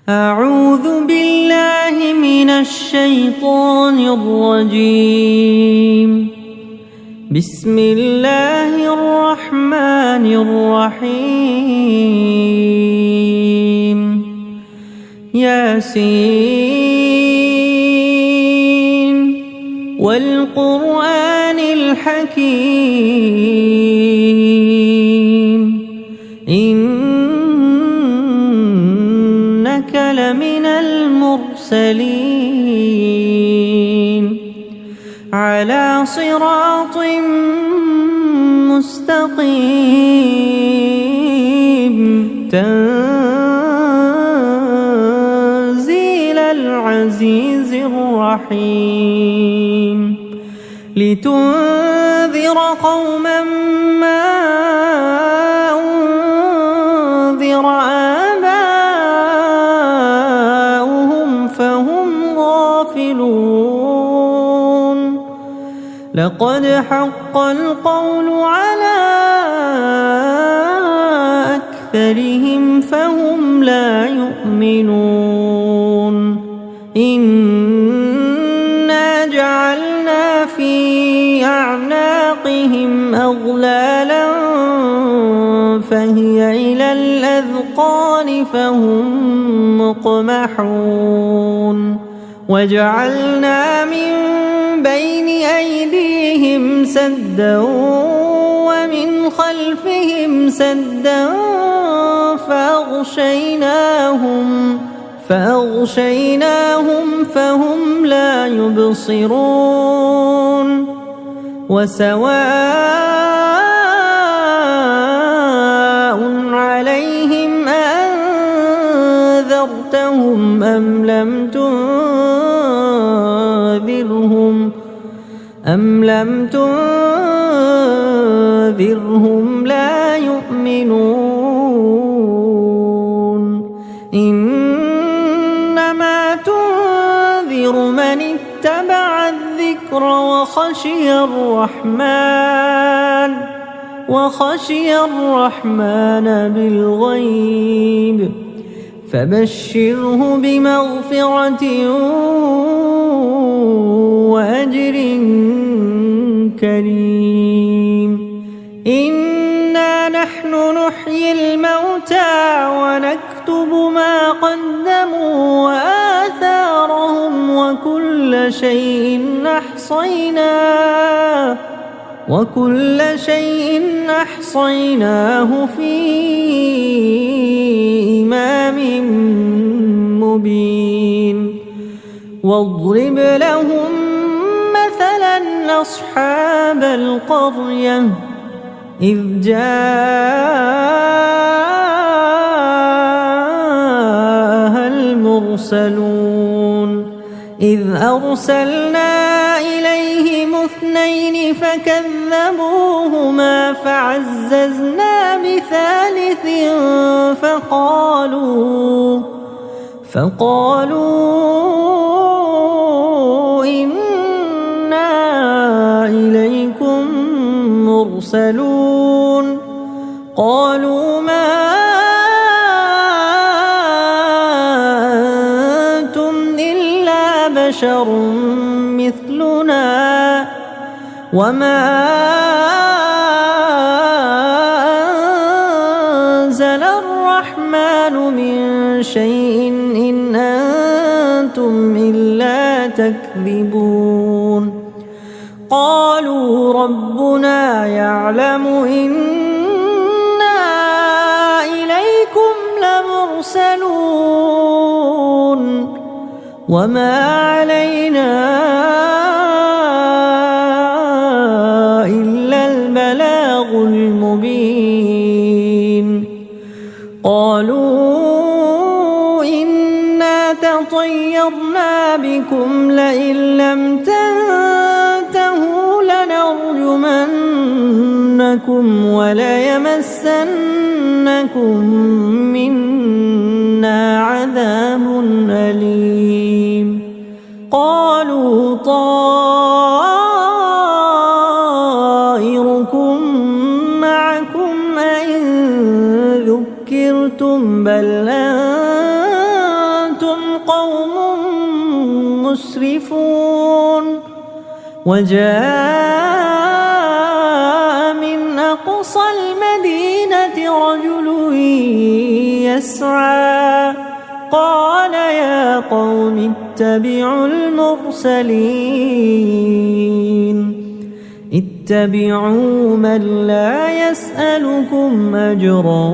أعوذ بالله من الشيطان الرجيم. بسم الله الرحمن الرحيم. ياسين والقرآن الحكيم إنك لمن المرسلين على صراط مستقيم تنزيل العزيز الرحيم لتنذر قوما ما أنذر آباؤهم فهم غافلون لقد حق القول على أكثرهم فهم لا يؤمنون إنا جعلنا في أعناقهم أغلالا فهي إلى الأذقان فهم مقمحون وجعلنا من بين أيديهم سدا ومن خلفهم سدا فأغشيناهم فهم لا يبصرون وسواء عليهم أأنذرتهم أم لم تنذرهم لا يؤمنون إنما تنذر من اتبع الذكر وخشي الرحمن بالغيب فبشره بمغفرة وأجر كريم إنا نحن نحيي الموتى ونكتب ما قدموا وآثارهم وكل شيء أحصيناه في إمام مبين واضرب لهم مثلا أصحاب القرية إذ جاءها المرسلون إذ أرسلنا إليهم 2 فكذبوهما فعززنا بثالث فقالوا إنا إليكم مرسلون قالوا ما أنتم إلا بشر مثلنا وما أنزل الرحمن من شيء إن أنتم إلا تكذبون قالوا ربنا يعلم إنا إليكم لمرسلون وما علينا إلا البلاغ المبين قالوا إنا تطيرنا بكم لئن لم تنتهوا لنرجمنكم وليمسنكم منا عذاب أليم قالوا طائركم معكم أئن ذكرتم بل مسرفون وجاء من أقصى المدينة رجل يسعى قال يا قوم اتبعوا المرسلين اتبعوا من لا يسألكم أجرا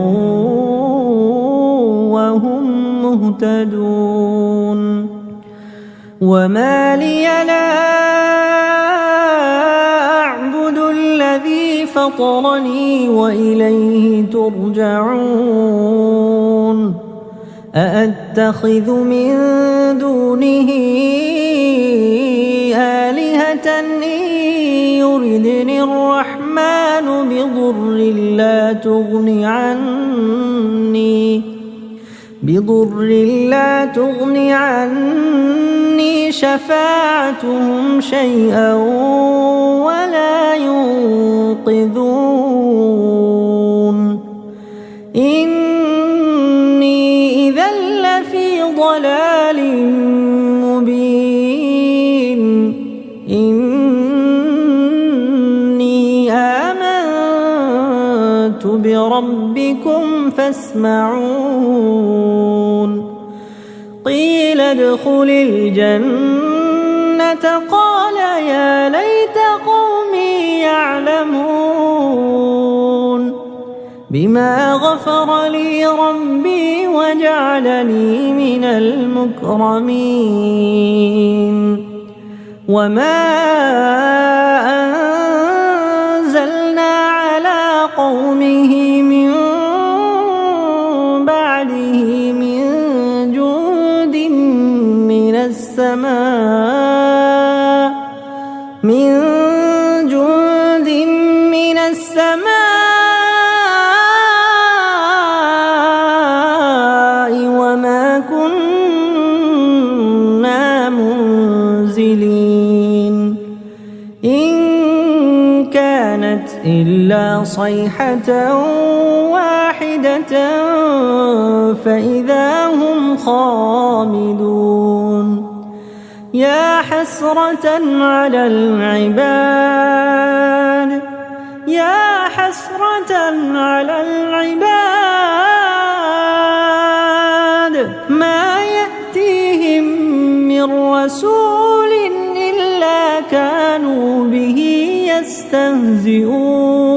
وهم مهتدون وما لي لا أعبد الذي فطرني وإليه ترجعون أأتخذ من دونه آلهة إن يردني الرحمن بضر لا تغني عني شفاعتهم شيئا ولا ينقذون إني إذا لفي ضلال مبين إني آمنت بربكم فاسمعون قيل ادخل الجنة قال يا ليت قومي يعلمون بما غفر لي ربي وجعلني من المكرمين وما أنزلنا على قومه من بعده من جند من السماء وما كنا منزلين إن كانت إلا صيحة واحدة فإذا هم خامدون يا حسرة على العباد ما يأتيهم من رسول إلا كانوا به يستهزئون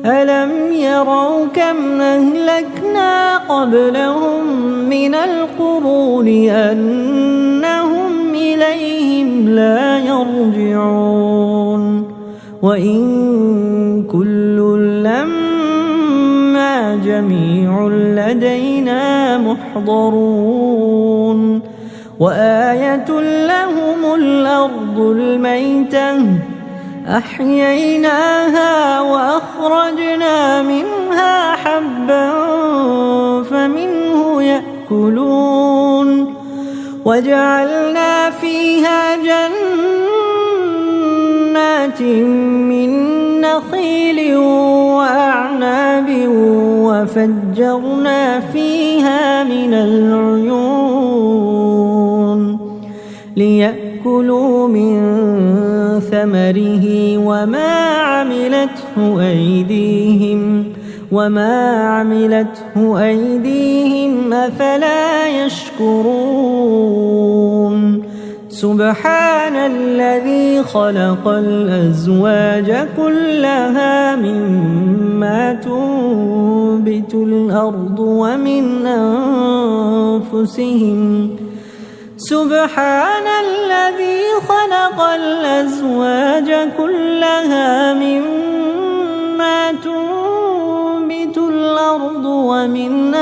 ألم يروا كم أهلكنا قبلهم من القرون أنهم إليهم لا يرجعون وإن كل لما جميع لدينا محضرون وآية لهم الأرض الميتة أحييناها وأخرجنا منها حبا فمنه يأكلون وجعلنا فيها جنات من نخيل وأعناب وفجرنا فيها من العيون ليأكلوا من ثمره وما عملته أيديهم أفلا يشكرون سبحان الذي خلق الأزواج كلها مما تنبت الأرض ومن أنفسهم سبحان الذي خلق الأزواج كلها مما تنبت الأرض ومن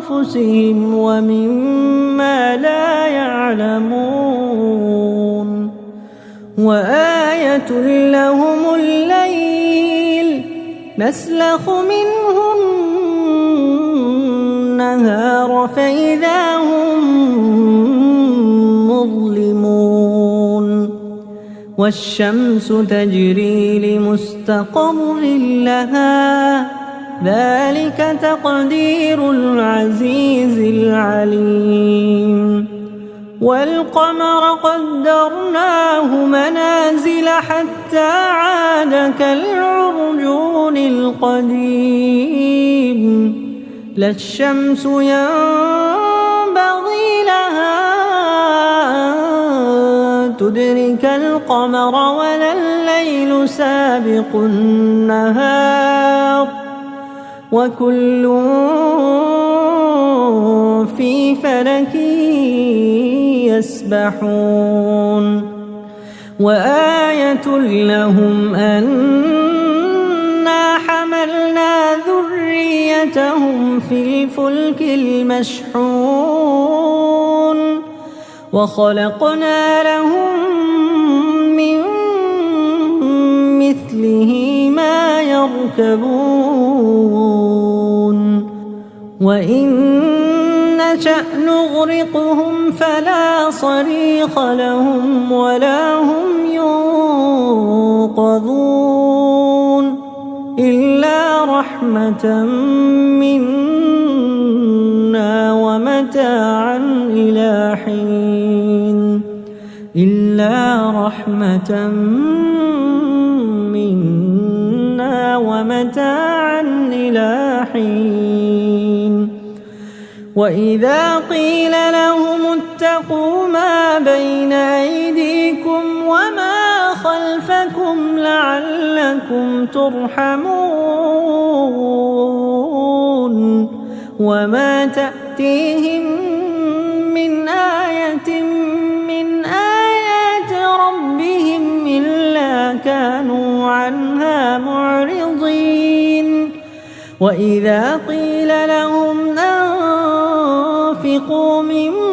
أنفسهم ومما لا يعلمون وآية لهم الليل نسلخ منه النهار فإذا هم مظلمون والشمس تجري لمستقر لها ذلك تقدير العزيز العليم والقمر قدرناه منازل حتى عاد كالعرجون القديم لا الشمس ينبغي لها أن تدرك القمر ولا الليل سابق النهار وكل في فلك يسبحون وآية لهم أنا حملنا ذريتهم في الفلك المشحون وخلقنا لهم من مثله ما يركبون وإن نشأ نغرقهم فلا صريخ لهم ولا هم ينقذون إلا رحمة منا ومتاعا إلى حين إلا رحمة منا ومتاعا إلى حين وإذا قيل لهم اتقوا ما بين أيديكم وما خلفكم لعلكم ترحمون وما تأتيهم من آية من آيات ربهم إلا كانوا عنها معرضين وإذا قيل لهم أنفقوا مما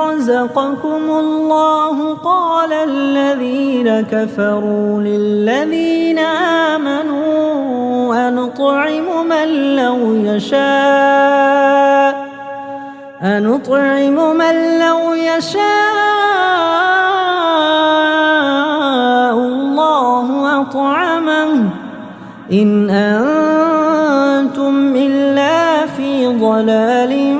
رزقكم الله قال الذين كفروا للذين آمنوا أنطعم من لو يشاء الله أطعمه إن أنتم إلا في ضلال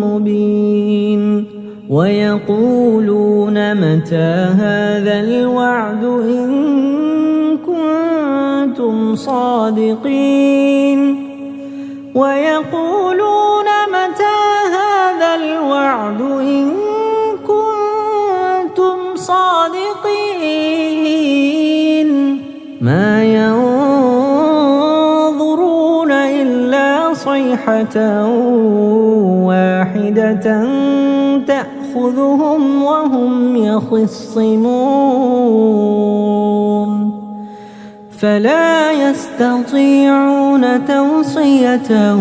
مبين ويقولون متى هذا الوعد إن كنتم صادقين ويقولون متى هذا الوعد إن كنتم صادقين ما ينظرون إلا صيحة واحدة تأخذهم وهم يخصمون فلا يستطيعون توصية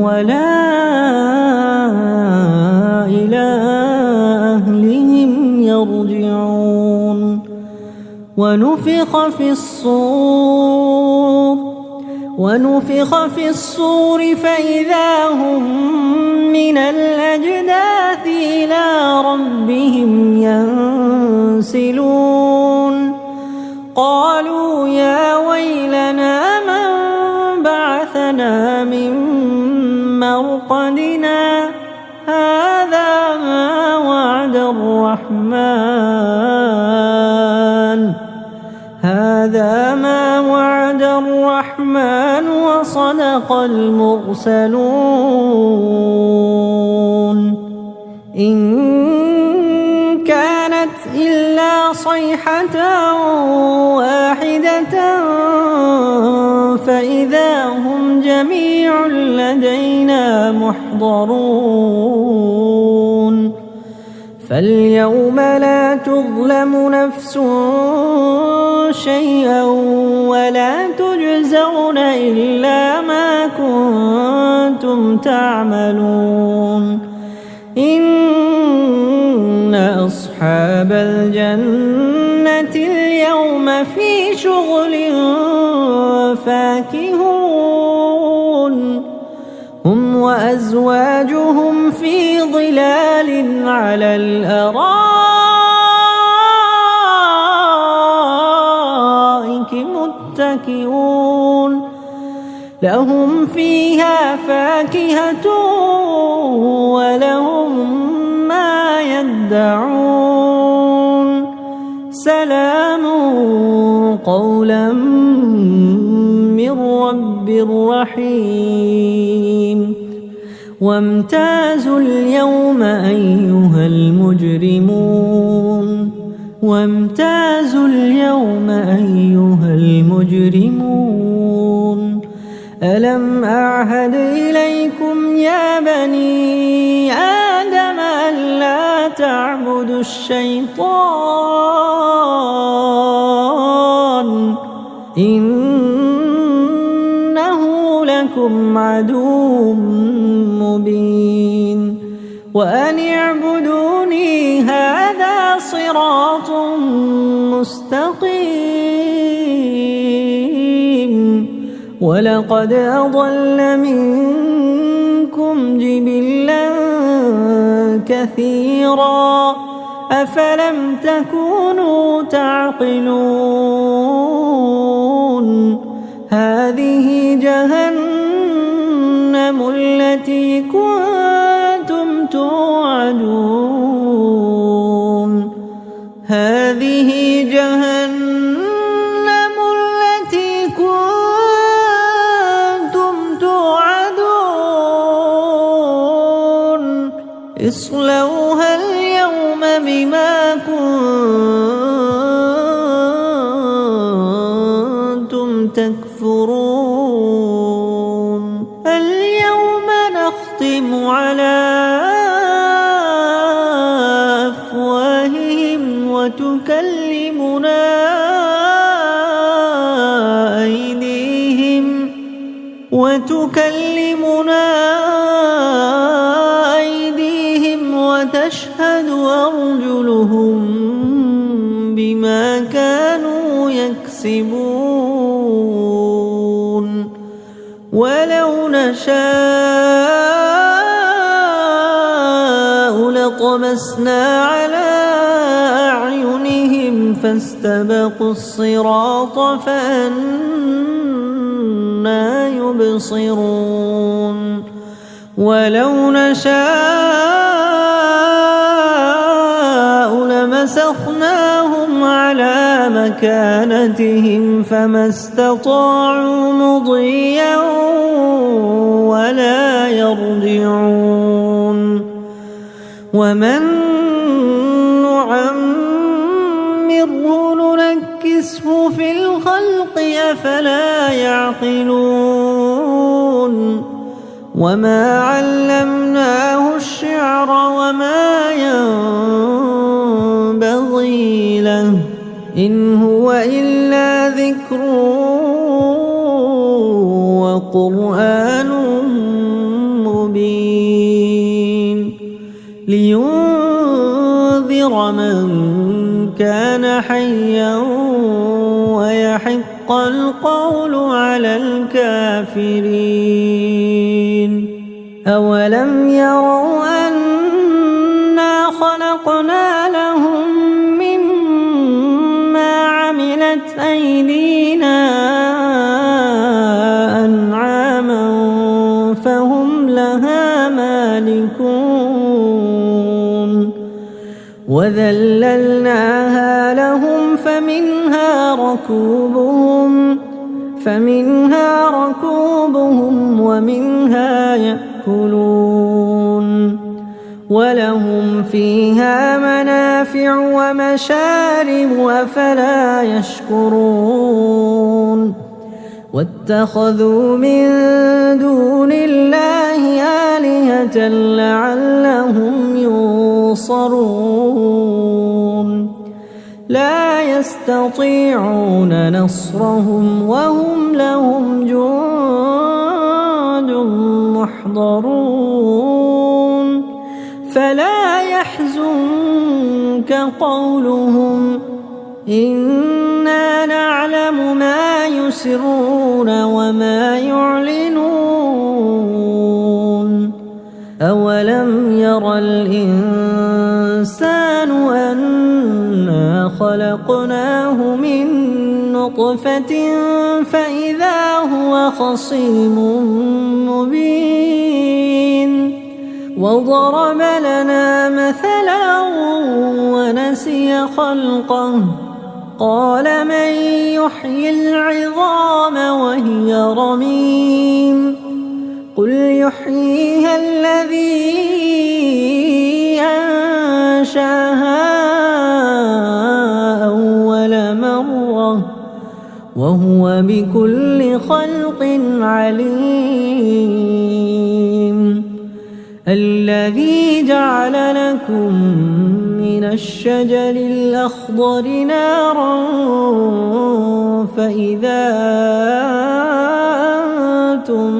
ولا إلى أهلهم يرجعون ونفخ في الصور فإذا هم من الأجداث إلى ربهم ينسلون قالوا يا ويلنا من بعثنا من مرقدنا هذا ما وعد الرحمن وصدق المرسلون إن كانت إلا صيحة واحدة فإذا هم جميع لدينا محضرون فاليوم لا تظلم نفس شيئا ولا تجزون إلا ما كنتم تعملون إن أصحاب الجنة اليوم في شغل فاكهون هم وأزواجهم في ظلال على الأرائك متكئون لهم فيها فاكهة ولهم ما يدعون سلام قولا من رب رحيم وامتازوا اليوم أيها المجرمون وامتازوا اليوم أيها المجرمون ألم أعهد إليكم يا بني آدم ألا تعبدوا الشيطان إنه لكم عدو مبين وأن اعبدوني هذا صراط مستقيم ولقد أضل منكم جبلا كثيرا أفلم تكونوا تعقلون هذه جهنم التي كنتم توعدون هذه جهنم التي كنتم توعدون اصلوها اليوم بما كنتم تكفرون اليوم نختم على أفواههم وتكلمنا أيديهم وتشهد أرجلهم بما كانوا يكسبون ولو نشاء لطمسنا على أعينهم فاستبقوا الصراط فأنى يبصرون ولو نشاء لمسخناهم على مكانتهم فما استطاعوا مضيا ولا يرجعون ومن نعمره ننكسه في الخلق أفلا يعقلون وما علمناه الشعر وما ينبغي له إن هو إلا ذكر وقرآن مبين لينذر من كان حيا ويحق القول على الكافرين أولم يروا أنا خلقنا لهم مما عملت أيدينا أنعاما فهم لها مالكون وذللناها لهم فمنها ركوبهم ومنها يأكلون ولهم فيها منافع ومشارب أفلا يشكرون واتخذوا من دون الله آلهة لعلهم ينصرون لا يستطيعون نصرهم وهم لهم جند محضرون فلا يحزنك قولهم إنا نعلم ما يسرون وما يعلنون أولم ير الإنسان أنا خلقناه خلقناه من نطفة فإذا هو خصيم مبين وضرب لنا مثلا ونسي خلقه قال من يحيي العظام وهي رميم قل يحييها الذي أنشأها أول مرة وهو بكل خلق عليم الذي جعل لكم من الشجر الأخضر نارا فإذا أنتم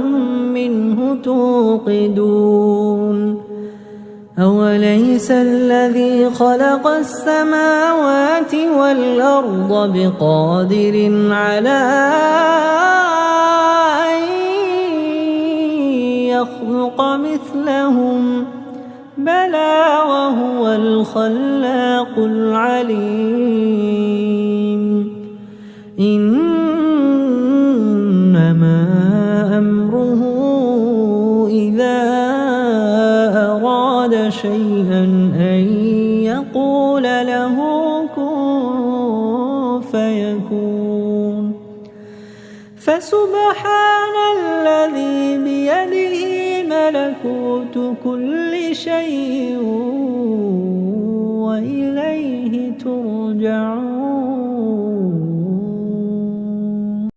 منه توقدون أوليس الذي خلق السماوات والأرض بقادر على أن يخلق مثلهم بلى وهو الخلاق العليم إنما أمره إذا أراد شيئا أن يقول له كن فيكون فسبحان الذي بيده ملكوت كل شيء وإليه ترجعون.